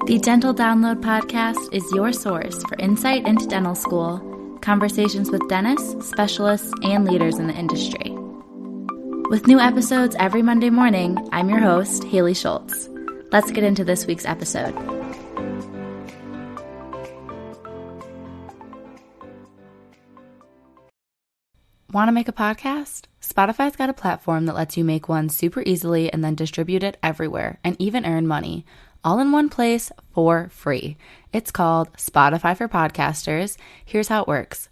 The Dental Download podcast is your source for insight into dental school, conversations with dentists, specialists, and leaders in the industry. With new episodes every Monday morning, I'm your host, Haley Schultz. Let's get into this week's episode. Want to make a podcast? Spotify's got a platform that lets you make one super easily and then distribute it everywhere and even earn money, all in one place for free. It's called Spotify for Podcasters. Here's how it works.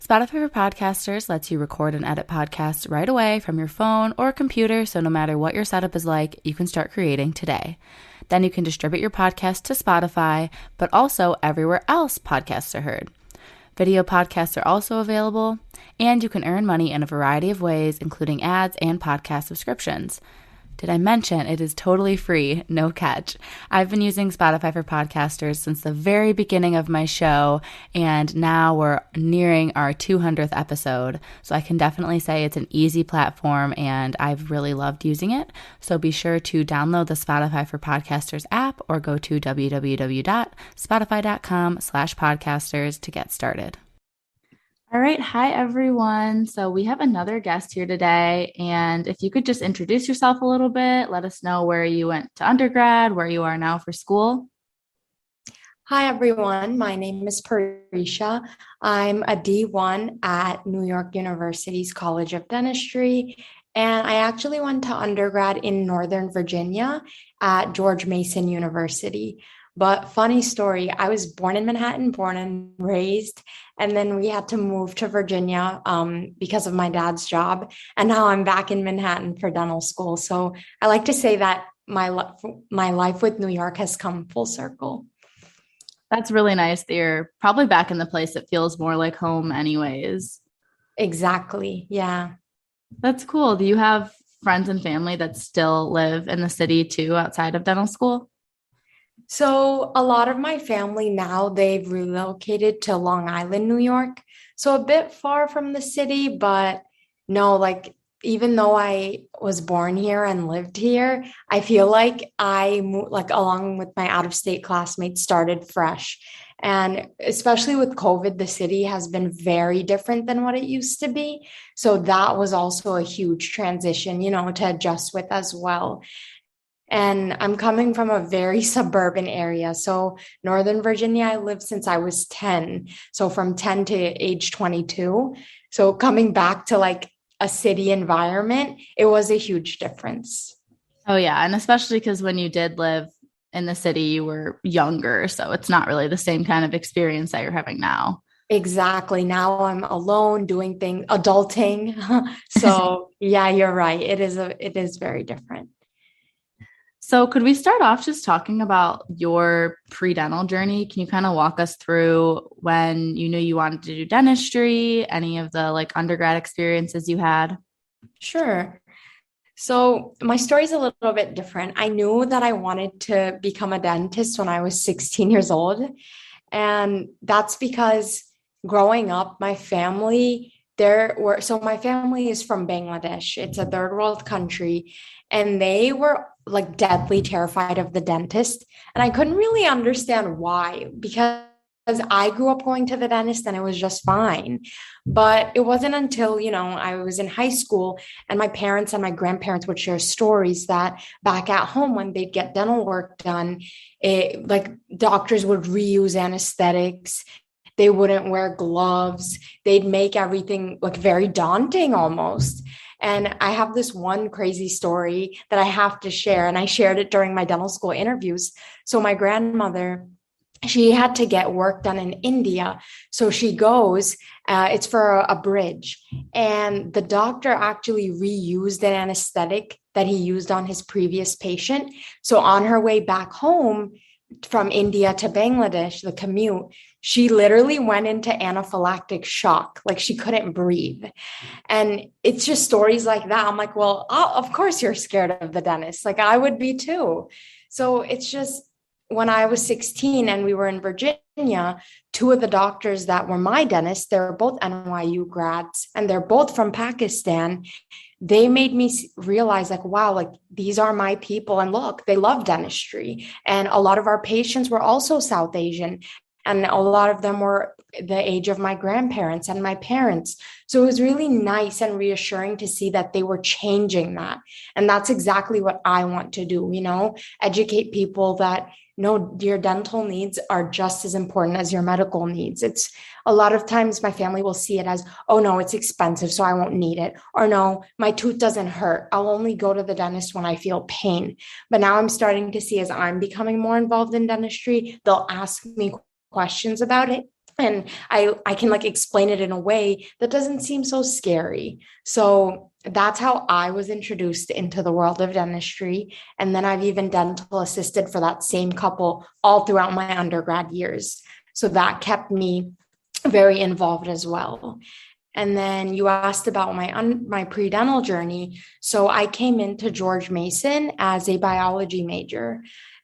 Spotify for Podcasters lets you record and edit podcasts right away from your phone or computer, so no matter what your setup is like, you can start creating today. Then you can distribute your podcast to Spotify, but also everywhere else podcasts are heard. Video podcasts are also available, and you can earn money in a variety of ways, including ads and podcast subscriptions. Did I mention it is totally free, no catch? I've been using Spotify for Podcasters since the very beginning of my show, and now we're nearing our 200th episode, so I can definitely say it's an easy platform, and I've really loved using it. So be sure to download the Spotify for Podcasters app or go to www.spotify.com/podcasters to get started. All right. Hi, everyone. So we have another guest here today. And if you could just introduce yourself a little bit, let us know where you went to undergrad, where you are now for school. Hi, everyone. My name is Paresha. I'm a D1 at New York University's College of Dentistry. And I actually went to undergrad in Northern Virginia at George Mason University. But funny story, I was born in Manhattan, born and raised, and then we had to move to Virginia because of my dad's job. And now I'm back in Manhattan for dental school. So I like to say that my life with New York has come full circle. That's really nice that you're probably back in the place that feels more like home anyways. Exactly. Yeah. That's cool. Do you have friends and family that still live in the city too, outside of dental school? So a lot of my family now, they've relocated to Long Island, New York. So a bit far from the city, but no, like even though I was born here and lived here, I feel like I moved, like along with my out-of-state classmates, started fresh. And especially with COVID, the city has been very different than what it used to be. So that was also a huge transition, to adjust with as well. And I'm coming from a very suburban area. So Northern Virginia, I lived since I was 10. So from 10 to age 22. So coming back to like a city environment, it was a huge difference. Oh, yeah. And especially because when you did live in the city, you were younger. So it's not really the same kind of experience that you're having now. Exactly. Now I'm alone doing things, adulting. So yeah, you're right. It is very different. So could we start off just talking about your pre-dental journey? Can you kind of walk us through when you knew you wanted to do dentistry, any of the like undergrad experiences you had? Sure. So my story is a little bit different. I knew that I wanted to become a dentist when I was 16 years old. And that's because growing up, my family is from Bangladesh. It's a third world country. And they were like deadly terrified of the dentist. And I couldn't really understand why, because I grew up going to the dentist and it was just fine. But it wasn't until, I was in high school and my parents and my grandparents would share stories that back at home when they'd get dental work done, like doctors would reuse anesthetics. They wouldn't wear gloves. They'd make everything look very daunting almost. And I have this one crazy story that I have to share, and I shared it during my dental school interviews. So my grandmother, she had to get work done in India. So she goes, it's for a bridge. And the doctor actually reused an anesthetic that he used on his previous patient. So on her way back home from India to Bangladesh, the commute, she literally went into anaphylactic shock, like she couldn't breathe. And it's just stories like that. I'm like, well, of course you're scared of the dentist. Like I would be too. So it's just when I was 16 and we were in Virginia, two of the doctors that were my dentists, they're both NYU grads and they're both from Pakistan. they made me realize like, wow, like these are my people. And look, they love dentistry. And a lot of our patients were also South Asian. And a lot of them were the age of my grandparents and my parents. So it was really nice and reassuring to see that they were changing that. And that's exactly what I want to do, educate people that no, your dental needs are just as important as your medical needs. It's a lot of times my family will see it as, oh no, it's expensive, so I won't need it. Or no, my tooth doesn't hurt. I'll only go to the dentist when I feel pain. But now I'm starting to see as I'm becoming more involved in dentistry, they'll ask me questions about it. And I can like explain it in a way that doesn't seem so scary. So that's how I was introduced into the world of dentistry. And then I've even dental assisted for that same couple all throughout my undergrad years. So that kept me very involved as well. And then you asked about my pre-dental journey. So I came into George Mason as a biology major.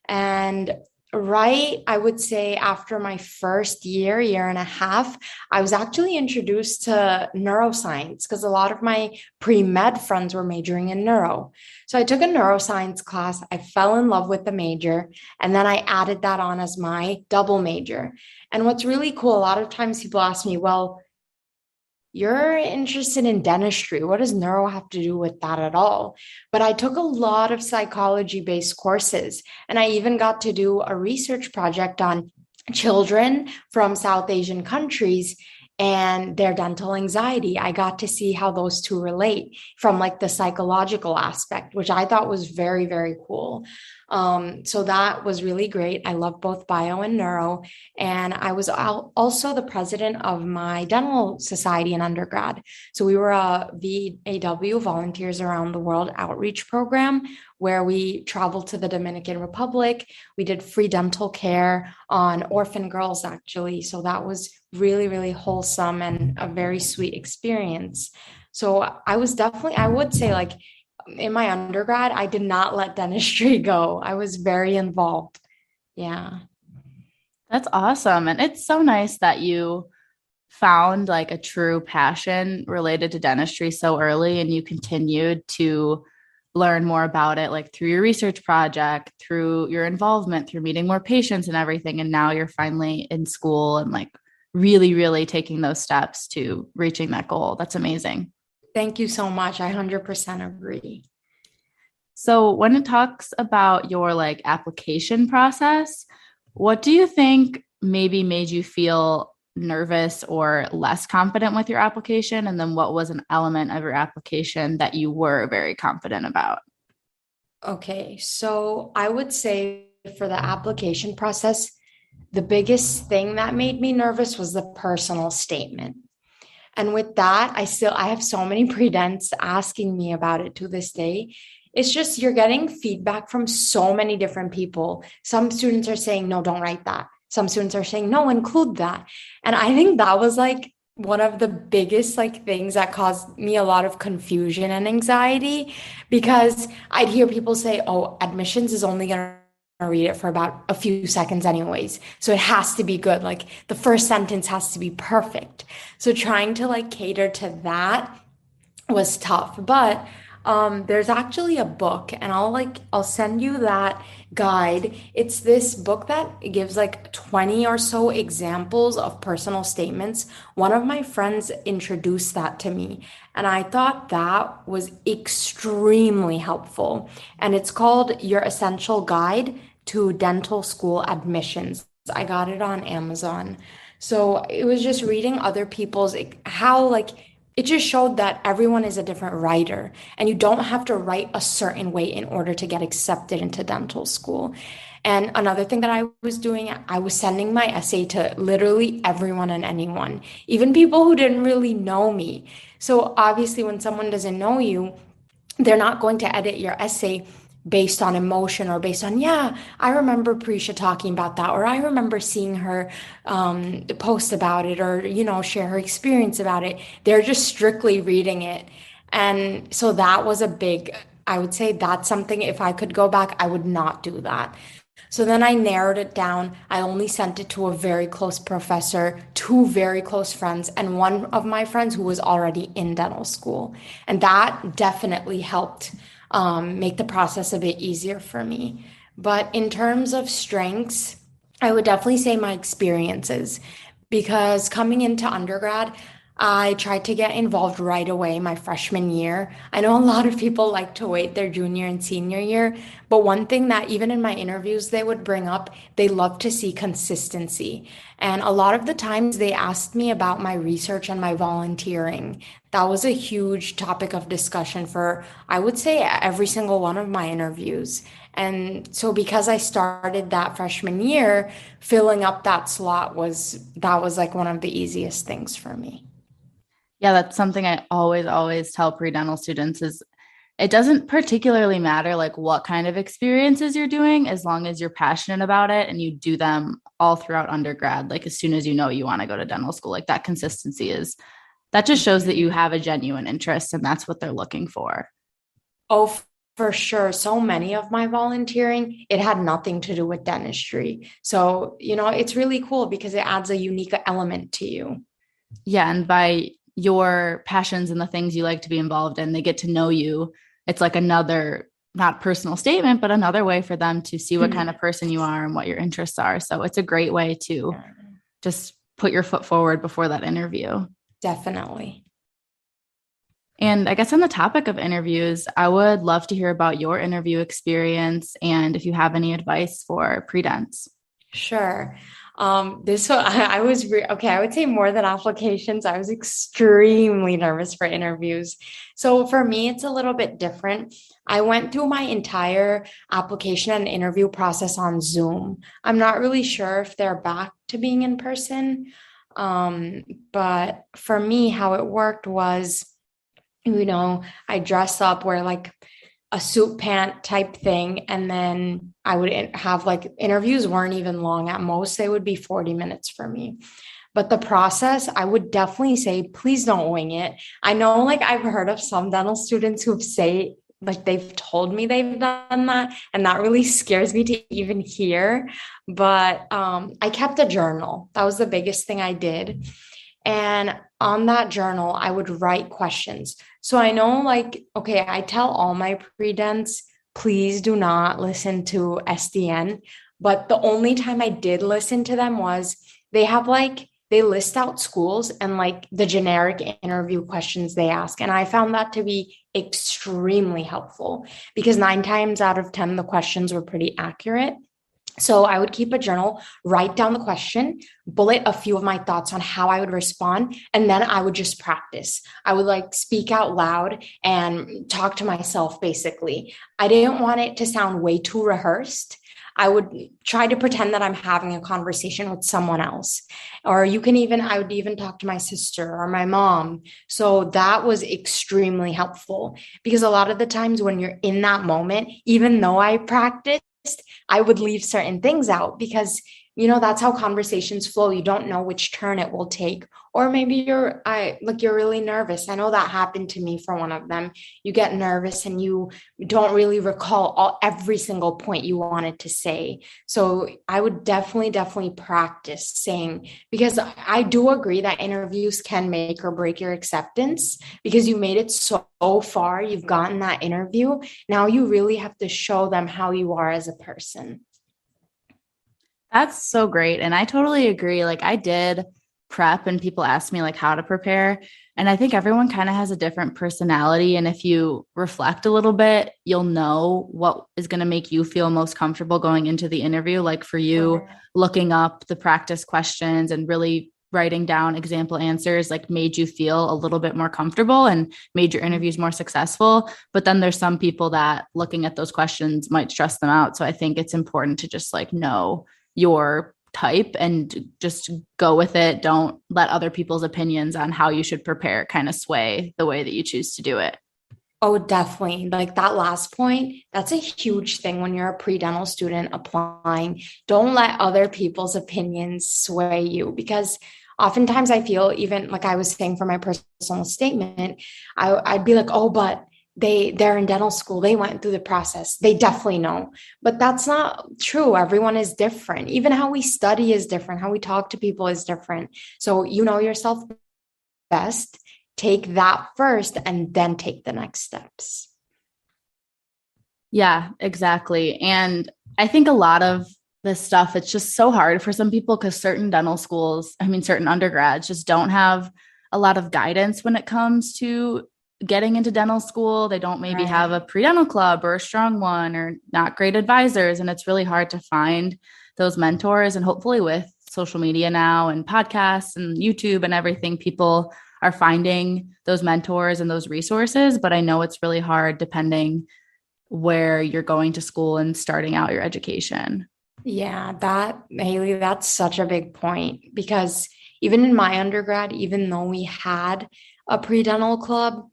And right, I would say after my first year and a half, I was actually introduced to neuroscience because a lot of my pre-med friends were majoring in neuro. So I took a neuroscience class. I fell in love with the major, and then I added that on as my double major. And what's really cool, a lot of times people ask me, well, you're interested in dentistry. What does neuro have to do with that at all? But I took a lot of psychology based courses, and I even got to do a research project on children from South Asian countries and their dental anxiety. I got to see how those two relate from like the psychological aspect, which I thought was very, very cool. So that was really great. I love both bio and neuro. And I was also the president of my dental society in undergrad. So we were a VAW, Volunteers Around the World outreach program, where we traveled to the Dominican Republic. We did free dental care on orphan girls, actually. So that was really, really wholesome and a very sweet experience. So I was definitely, I would say, like, in my undergrad, I did not let dentistry go. I was very involved. Yeah. That's awesome. And it's so nice that you found like a true passion related to dentistry so early and you continued to learn more about it, like through your research project, through your involvement, through meeting more patients and everything. And now you're finally in school and like really, really taking those steps to reaching that goal. That's amazing. Thank you so much. I 100% agree. So when it talks about your like application process, what do you think maybe made you feel nervous or less confident with your application? And then what was an element of your application that you were very confident about? Okay. So I would say for the application process, the biggest thing that made me nervous was the personal statement. And with that, I have so many pre-dents asking me about it to this day. It's just you're getting feedback from so many different people. Some students are saying, no, don't write that. Some students are saying, no, include that. And I think that was like one of the biggest like things that caused me a lot of confusion and anxiety because I'd hear people say, oh, admissions is only going to read it for about a few seconds anyways. So it has to be good. Like the first sentence has to be perfect. So trying to like cater to that was tough. But there's actually a book and I'll send you that guide. It's this book that gives like 20 or so examples of personal statements. One of my friends introduced that to me and I thought that was extremely helpful. And it's called Your Essential Guide to Dental School Admissions. I got it on Amazon. So it was just reading other people's how like it just showed that everyone is a different writer and you don't have to write a certain way in order to get accepted into dental school. And another thing that I was doing, I was sending my essay to literally everyone and anyone, even people who didn't really know me. So obviously, when someone doesn't know you, they're not going to edit your essay based on emotion or based on, yeah, I remember Paresha talking about that, or I remember seeing her post about it, or, share her experience about it. They're just strictly reading it. And so that was I would say that's something, if I could go back, I would not do that. So then I narrowed it down. I only sent it to a very close professor, two very close friends, and one of my friends who was already in dental school. And that definitely helped make the process a bit easier for me. But in terms of strengths, I would definitely say my experiences because coming into undergrad, I tried to get involved right away my freshman year. I know a lot of people like to wait their junior and senior year, but one thing that even in my interviews they would bring up, they love to see consistency. And a lot of the times they asked me about my research and my volunteering. That was a huge topic of discussion for, I would say, every single one of my interviews. And so because I started that freshman year, filling up that slot was like one of the easiest things for me. Yeah, that's something I always tell pre-dental students is it doesn't particularly matter like what kind of experiences you're doing as long as you're passionate about it and you do them all throughout undergrad. Like as soon as you know you want to go to dental school, like that consistency is that just shows that you have a genuine interest and that's what they're looking for. Oh, for sure. So many of my volunteering, it had nothing to do with dentistry. So, it's really cool because it adds a unique element to you. Yeah, and by your passions and the things you like to be involved in, they get to know you. It's like another, not personal statement, but another way for them to see what kind of person you are and what your interests are. So it's a great way to just put your foot forward before that interview. Definitely. And I guess on the topic of interviews, I would love to hear about your interview experience and if you have any advice for pre-dents. Sure. This one, I was okay. I would say more than applications. I was extremely nervous for interviews. So for me, it's a little bit different. I went through my entire application and interview process on Zoom. I'm not really sure if they're back to being in person. Um, but for me, how it worked was, I dress up, wear like a suit pant type thing. And then I would have like interviews weren't even long. At most, they would be 40 minutes for me. But the process, I would definitely say, please don't wing it. I know, like, I've heard of some dental students who've say, like, they've told me they've done that, and that really scares me to even hear. But I kept a journal. That was the biggest thing I did. And on that journal, I would write questions. So I know, like, okay, I tell all my pre-dents, please do not listen to SDN. But the only time I did listen to them was they have like, they list out schools and like the generic interview questions they ask. And I found that to be extremely helpful because 9 times out of 10, the questions were pretty accurate. So I would keep a journal, write down the question, bullet a few of my thoughts on how I would respond, and then I would just practice. I would like speak out loud and talk to myself basically. I didn't want it to sound way too rehearsed. I would try to pretend that I'm having a conversation with someone else. Or I would even talk to my sister or my mom. So that was extremely helpful because a lot of the times when you're in that moment, even though I practiced, I would leave certain things out because that's how conversations flow. You don't know which turn it will take. Or maybe you're really nervous. I know that happened to me for one of them. You get nervous and you don't really recall every single point you wanted to say. So I would definitely practice saying, because I do agree that interviews can make or break your acceptance because you made it so far, you've gotten that interview. Now you really have to show them how you are as a person. That's so great. And I totally agree. Like I did prep and people ask me like how to prepare. And I think everyone kind of has a different personality. And if you reflect a little bit, you'll know what is going to make you feel most comfortable going into the interview. Like for you, looking up the practice questions and really writing down example answers like made you feel a little bit more comfortable and made your interviews more successful. But then there's some people that looking at those questions might stress them out. So I think it's important to just like know your type and just go with it. Don't let other people's opinions on how you should prepare kind of sway the way that you choose to do it. Oh, definitely. Like that last point, that's a huge thing when you're a pre-dental student applying. Don't let other people's opinions sway you because oftentimes I feel even like I was saying for my personal statement, I'd be like, oh, but they're in dental school, they went through the process, they definitely know. But that's not true. Everyone is different. Even how we study is different, how we talk to people is different. So you know yourself best, take that first and then take the next steps. Yeah, exactly. And I think a lot of this stuff, it's just so hard for some people because certain dental schools, I mean, certain undergrads just don't have a lot of guidance when it comes to getting into dental school. They don't maybe have Right. a pre-dental club or a strong one or not great advisors. And it's really hard to find those mentors. And hopefully, with social media now and podcasts and YouTube and everything, people are finding those mentors and those resources. But I know it's really hard depending where you're going to school and starting out your education. Yeah, that Haley, that's such a big point because even in my undergrad, even though we had a pre-dental club,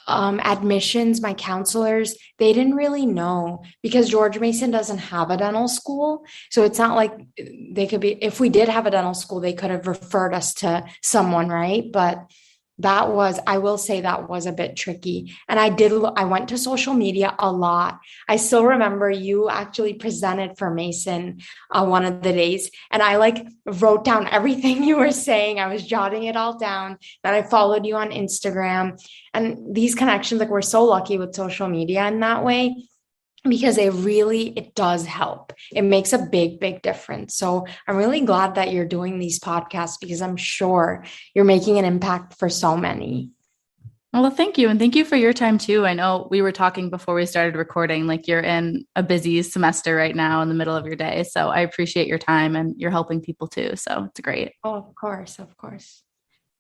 admissions, my counselors, they didn't really know because George Mason doesn't have a dental school. So it's not like they could be, if we did have a dental school, they could have referred us to someone, right? But that was, I will say that was a bit tricky. And I went to social media a lot. I still remember you actually presented for Mason one of the days, and I like wrote down everything you were saying. I was jotting it all down. Then I followed you on Instagram. And these connections, like we're so lucky with social media in that way because it does help. It makes a big difference. So I'm really glad that you're doing these podcasts because I'm sure you're making an impact for so many. Well, thank you. And thank you for your time too. I know we were talking before we started recording, like you're in a busy semester right now in the middle of your day. So I appreciate your time and you're helping people too. So it's great. Oh, of course, of course.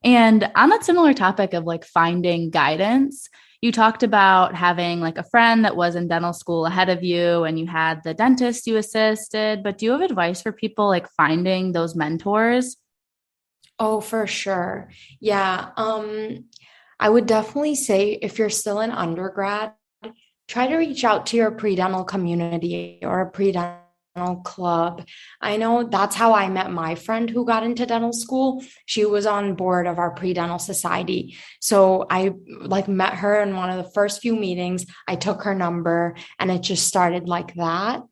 And on that similar topic of like finding guidance, you talked about having like a friend that was in dental school ahead of you and you had the dentist you assisted. But do you have advice for people like finding those mentors? Oh, for sure. Yeah. I would definitely say if you're still in undergrad, try to reach out to your pre-dental community or a pre-dental club. I know that's how I met my friend who got into dental school. She was on board of our pre-dental society. So I like met her in one of the first few meetings. I took her number and it just started like that.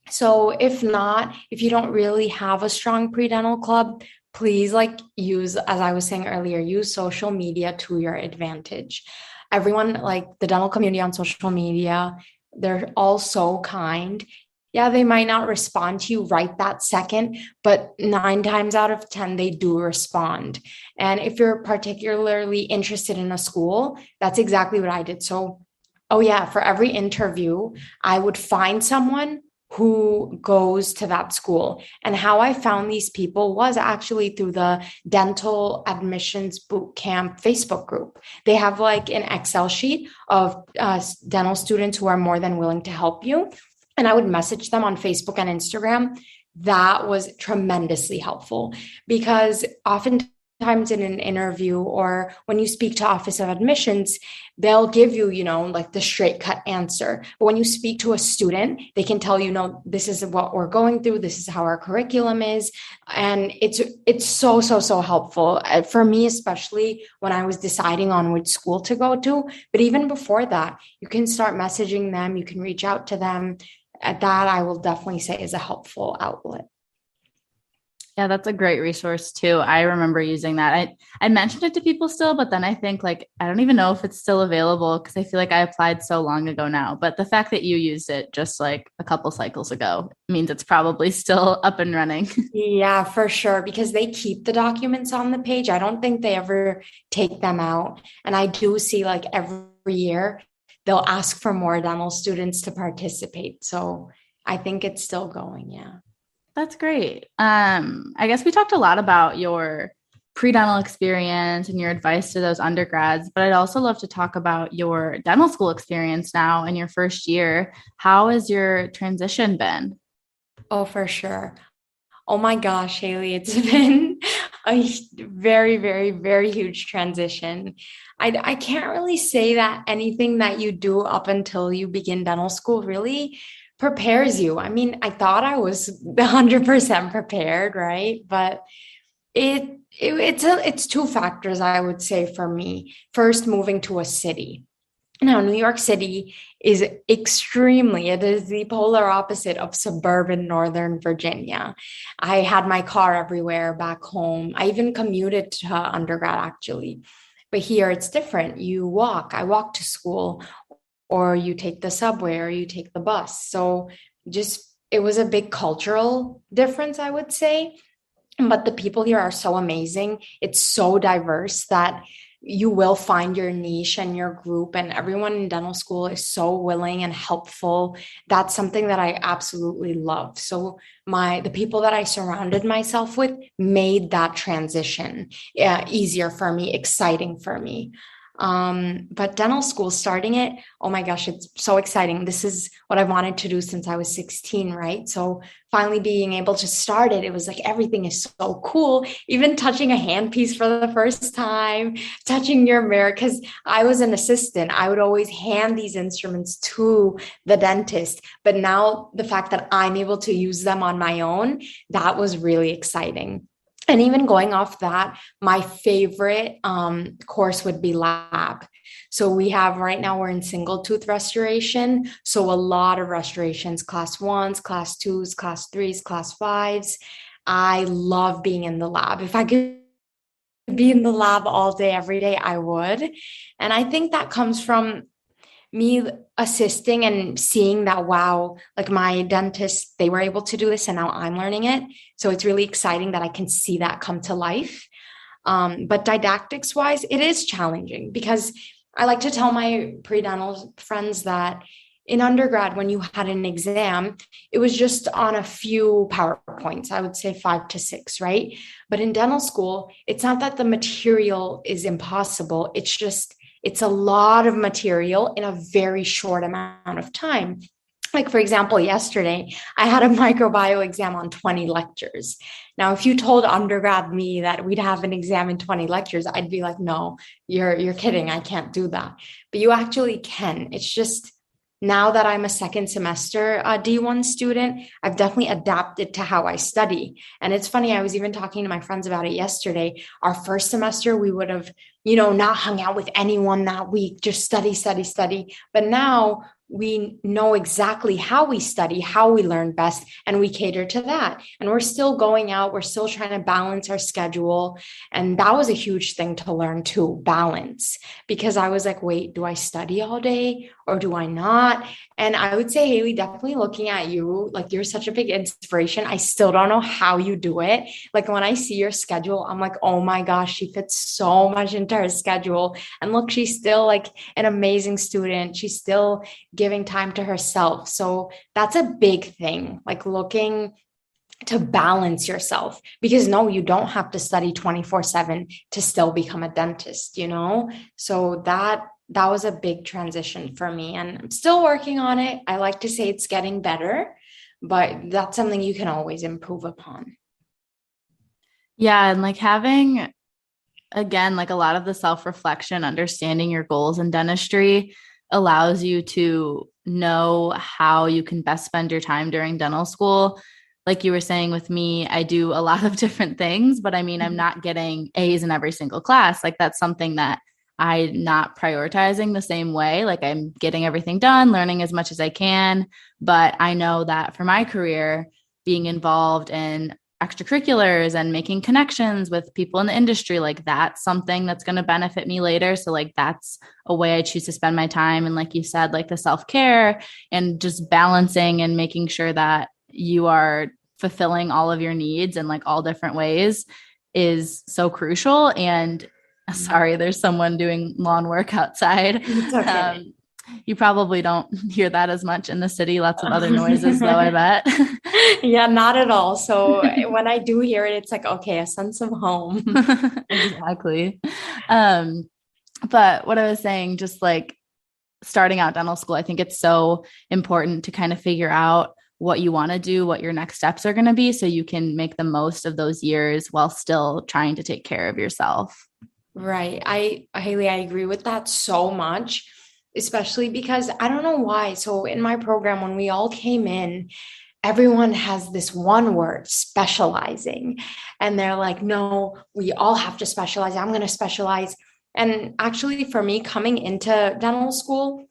So if not, if you don't really have a strong pre-dental club, please like use, as I was saying earlier, use social media to your advantage. Everyone, like the dental community on social media, they're all so kind. Yeah, they might not respond to you right that second, but 9 times out of 10, they do respond. And if you're particularly interested in a school, that's exactly what I did. So, oh yeah, for every interview, I would find someone who goes to that school. And how I found these people was actually through the dental admissions boot camp Facebook group. They have like an Excel sheet of dental students who are more than willing to help you. And I would message them on Facebook and Instagram. That was tremendously helpful because oftentimes in an interview or when you speak to office of admissions, they'll give you, like the straight cut answer. But when you speak to a student, they can tell you, no, this is what we're going through. This is how our curriculum is. And it's so helpful for me, especially when I was deciding on which school to go to. But even before that, you can start messaging them. You can reach out to them. That I will definitely say is a helpful outlet. Yeah, that's a great resource too. I remember using that. I mentioned it to people still, but then I think like I don't even know if it's still available because I feel like I applied so long ago now. But the fact that you used it just like a couple cycles ago means it's probably still up and running. Yeah, for sure, because they keep the documents on the page. I don't think they ever take them out. And I do see like every year they'll ask for more dental students to participate. So I think it's still going. Yeah. That's great. I guess we talked a lot about your pre-dental experience and your advice to those undergrads, but I'd also love to talk about your dental school experience now in your first year. How has your transition been? Oh, for sure. Oh my gosh, Haley, it's been a very huge transition. I can't really say that anything that you do up until you begin dental school really prepares you. I mean, I thought I was 100% prepared, right? But it's two factors I would say for me. First, moving to a city. Now, New York City is it is the polar opposite of suburban Northern Virginia. I had my car everywhere back home. I even commuted to undergrad, actually. But here it's different. You walk. I walk to school, or you take the subway, or you take the bus. So just, it was a big cultural difference, I would say. But the people here are so amazing. It's so diverse that you will find your niche and your group, and everyone in dental school is so willing and helpful. That's something that I absolutely love. So the people that I surrounded myself with made that transition easier for me, exciting for me. But dental school, starting it, oh my gosh, it's so exciting. This is what I wanted to do since I was 16, right? So finally being able to start it, it was like everything is so cool. Even touching a handpiece for the first time, touching your mirror, because I was an assistant. I would always hand these instruments to the dentist. But now the fact that I'm able to use them on my own, that was really exciting. And even going off that, my favorite course would be lab. So we have right now, we're in single tooth restoration. So a lot of restorations, class ones, class twos, class threes, class fives. I love being in the lab. If I could be in the lab all day, every day, I would. And I think that comes from me assisting and seeing that, wow, like my dentist, they were able to do this and now I'm learning it. So it's really exciting that I can see that come to life. But didactics wise, it is challenging because I like to tell my pre-dental friends that in undergrad, when you had an exam, it was just on a few PowerPoints, I would say 5 to 6, right? But in dental school, it's not that the material is impossible. It's a lot of material in a very short amount of time. Like, for example, yesterday, I had a microbiome exam on 20 lectures. Now, if you told undergrad me that we'd have an exam in 20 lectures, I'd be like, no, you're kidding. I can't do that. But you actually can. It's just, now that I'm a second semester D1 student, I've definitely adapted to how I study. And it's funny, I was even talking to my friends about it yesterday. Our first semester, we would have, not hung out with anyone that week, just study, study, study. But now we know exactly how we study, how we learn best, and we cater to that. And we're still going out, we're still trying to balance our schedule. And that was a huge thing to learn too, balance, because I was like, wait, do I study all day or do I not? And I would say, Haley, definitely looking at you, like you're such a big inspiration. I still don't know how you do it. Like when I see your schedule, I'm like, oh my gosh, she fits so much into her schedule. And look, she's still like an amazing student. She's still giving time to herself. So that's a big thing, like looking to balance yourself, because no, you don't have to study 24/7 to still become a dentist, So that was a big transition for me, and I'm still working on it. I like to say it's getting better, but that's something you can always improve upon. Yeah. And like having, again, like a lot of the self-reflection, understanding your goals in dentistry allows you to know how you can best spend your time during dental school. Like you were saying with me, I do a lot of different things, but I mean, I'm not getting A's in every single class. Like that's something that I'm not prioritizing the same way. Like I'm getting everything done, learning as much as I can. But I know that for my career, being involved in extracurriculars and making connections with people in the industry, like that's something that's going to benefit me later. So like that's a way I choose to spend my time. And like you said, like the self-care and just balancing and making sure that you are fulfilling all of your needs in like all different ways is so crucial. And sorry, there's someone doing lawn work outside. It's okay. You probably don't hear that as much in the city. Lots of other noises, though, I bet. Yeah, not at all. So when I do hear it, it's like, okay, a sense of home. Exactly. But what I was saying, just like starting out dental school, I think it's so important to kind of figure out what you want to do, what your next steps are going to be, so you can make the most of those years while still trying to take care of yourself. Right. Haley, I agree with that so much, especially because I don't know why. So in my program, when we all came in, everyone has this one word, specializing. And they're like, no, we all have to specialize. I'm going to specialize And actually, for me, coming into dental school,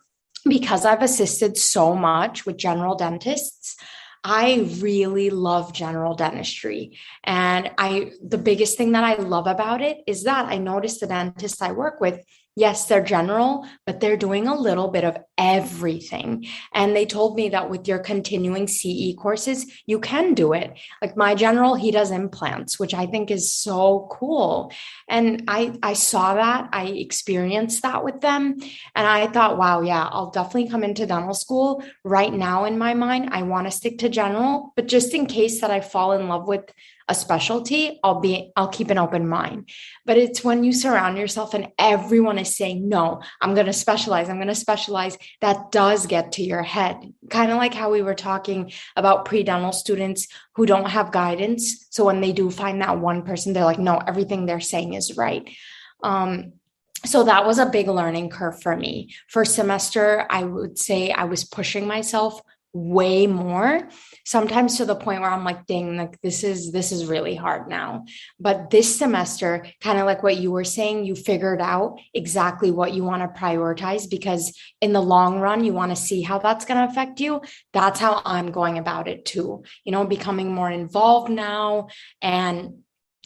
because I've assisted so much with general dentists, I really love general dentistry. And the biggest thing that I love about it is that I notice the dentists I work with, yes, they're general, but they're doing a little bit of everything. And they told me that with your continuing CE courses, you can do it. Like my general, he does implants, which I think is so cool. And I saw that, I experienced that with them. And I thought, wow, yeah, I'll definitely come into dental school. Right now, in my mind, I want to stick to general, but just in case that I fall in love with a specialty, I'll keep an open mind. But it's when you surround yourself and everyone is saying, no, I'm going to specialize. I'm going to specialize. That does get to your head. Kind of like how we were talking about pre-dental students who don't have guidance. So when they do find that one person, they're like, no, everything they're saying is right. So that was a big learning curve for me. First semester, I would say I was pushing myself way more, sometimes to the point where I'm like, dang, like this is really hard now. But this semester, kind of like what you were saying, you figured out exactly what you want to prioritize, because in the long run, you want to see how that's going to affect you. That's how I'm going about it too, becoming more involved now. And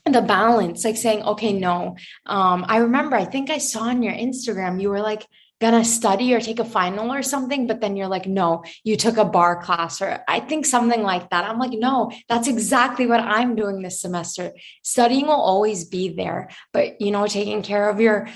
the balance, like saying, okay, no. I remember, I think I saw on your Instagram, you were like, gonna study or take a final or something, but then you're like, no, you took a bar class, or I think something like that. I'm like, no, that's exactly what I'm doing this semester. Studying will always be there, but taking care of your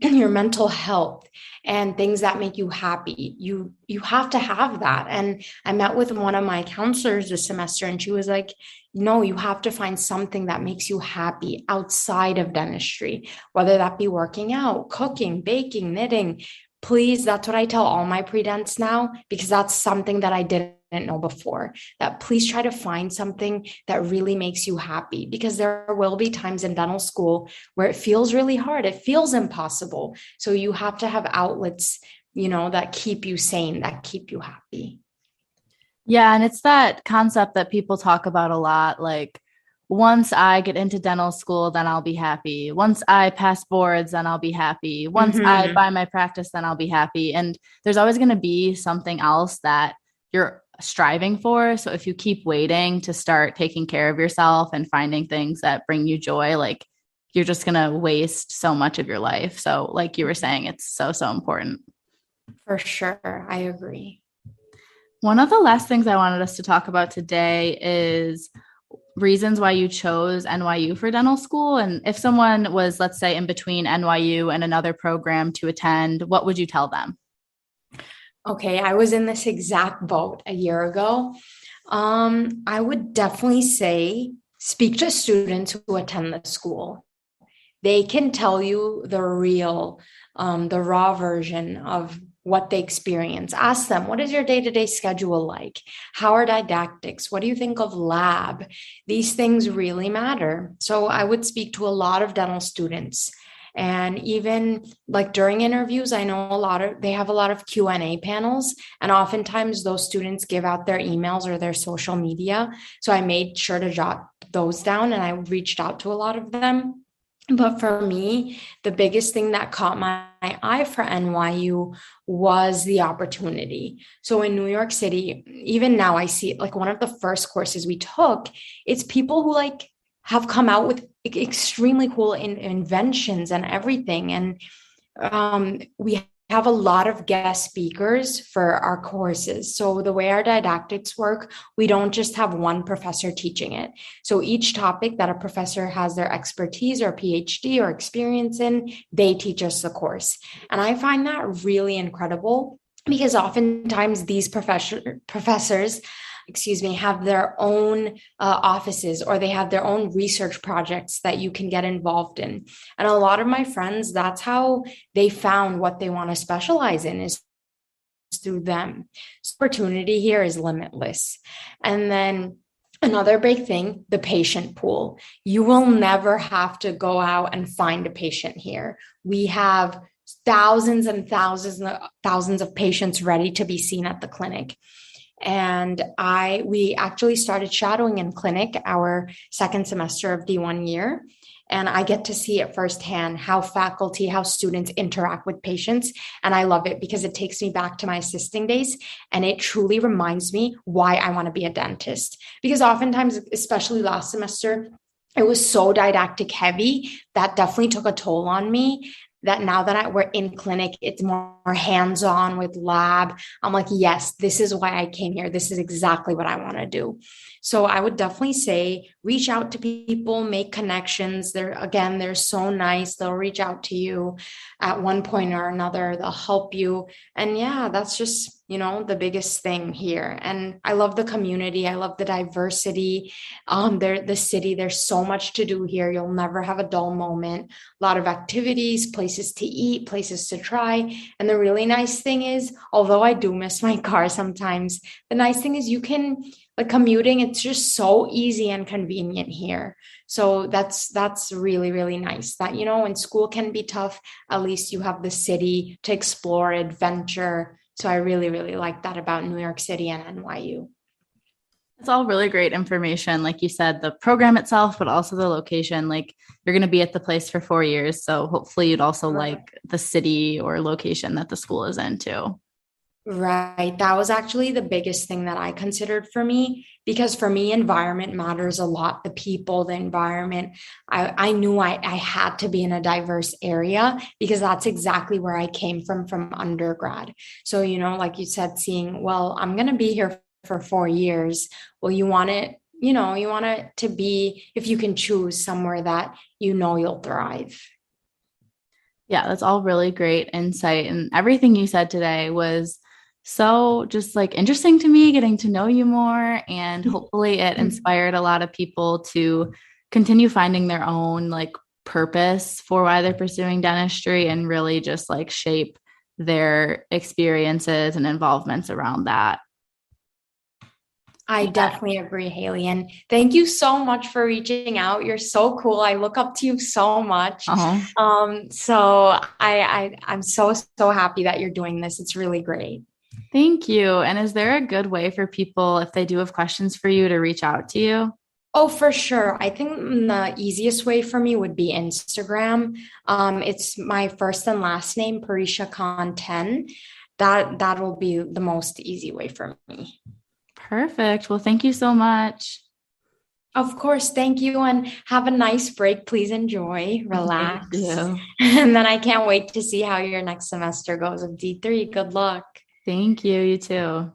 your mental health and things that make you happy, you have to have that. And I met with one of my counselors this semester, and she was like, no, you have to find something that makes you happy outside of dentistry, whether that be working out, cooking, baking, knitting. Please, that's what I tell all my pre-dents now, because that's something that I didn't know before, that please try to find something that really makes you happy, because there will be times in dental school where it feels really hard. It feels impossible. So you have to have outlets, that keep you sane, that keep you happy. Yeah, and it's that concept that people talk about a lot, like once I get into dental school, then I'll be happy. Once I pass boards, then I'll be happy. Once I Mm-hmm. buy my practice, then I'll be happy. And there's always going to be something else that you're striving for. So if you keep waiting to start taking care of yourself and finding things that bring you joy, like you're just going to waste so much of your life. So like you were saying, it's so, so important. For sure. I agree. One of the last things I wanted us to talk about today is reasons why you chose NYU for dental school. And if someone was, let's say, in between NYU and another program to attend, what would you tell them? Okay, I was in this exact boat a year ago. I would definitely say speak to students who attend the school. They can tell you the raw version of what they experience. Ask them, what is your day-to-day schedule like? How are didactics? What do you think of lab? These things really matter. So I would speak to a lot of dental students. And even like during interviews, I know they have a lot of Q&A panels, and oftentimes those students give out their emails or their social media. So I made sure to jot those down, and I reached out to a lot of them. But for me, the biggest thing that caught my eye for NYU was the opportunity. So in New York City, even now I see it, like one of the first courses we took, it's people who like have come out with extremely cool inventions and everything. And we have a lot of guest speakers for our courses. So the way our didactics work, we don't just have one professor teaching it. So each topic that a professor has their expertise or PhD or experience in, they teach us the course. And I find that really incredible, because oftentimes these professors, have their own offices, or they have their own research projects that you can get involved in. And a lot of my friends, that's how they found what they want to specialize in, is through them. Opportunity here is limitless. And then another big thing, the patient pool. You will never have to go out and find a patient here. We have thousands and thousands of patients ready to be seen at the clinic. And we actually started shadowing in clinic our second semester of the 1 year. And I get to see it firsthand how faculty, how students interact with patients. And I love it because it takes me back to my assisting days. And it truly reminds me why I want to be a dentist. Because oftentimes, especially last semester, it was so didactic heavy that definitely took a toll on me. That now that we're in clinic, it's more hands-on with lab. I'm like, yes, this is why I came here. This is exactly what I want to do. So I would definitely say reach out to people, make connections. They're so nice. They'll reach out to you at one point or another. They'll help you. And yeah, that's just, the biggest thing here. And I love the community. I love the diversity. The city, there's so much to do here. You'll never have a dull moment. A lot of activities, places to eat, places to try. And the really nice thing is, although I do miss my car sometimes, the nice thing is you can, like, commuting, it's just so easy and convenient here. So that's really, really nice that, when school can be tough, at least you have the city to explore, adventure. So I really, really like that about New York City and NYU. It's all really great information. Like you said, the program itself, but also the location. Like you're going to be at the place for 4 years. So hopefully you'd also like the city or location that the school is in too. Right. That was actually the biggest thing that I considered for me, because for me, environment matters a lot. The people, the environment. I knew I had to be in a diverse area because that's exactly where I came from undergrad. So, like you said, seeing, well, I'm going to be here for 4 years. Well, you want it to be, if you can choose somewhere that you'll thrive. Yeah, that's all really great insight. And everything you said today was so just like interesting to me, getting to know you more. And hopefully it inspired a lot of people to continue finding their own like purpose for why they're pursuing dentistry and really just like shape their experiences and involvements around that. I definitely agree, Haley. And thank you so much for reaching out. You're so cool. I look up to you so much. Uh-huh. So I'm so happy that you're doing this. It's really great. Thank you. And is there a good way for people, if they do have questions for you, to reach out to you? Oh, for sure. I think the easiest way for me would be Instagram. It's my first and last name, Paresha Khan 10. That will be the most easy way for me. Perfect. Well, thank you so much. Of course, thank you, and have a nice break. Please enjoy, Thank relax. you. And then I can't wait to see how your next semester goes of D3. Good luck. Thank you. You too.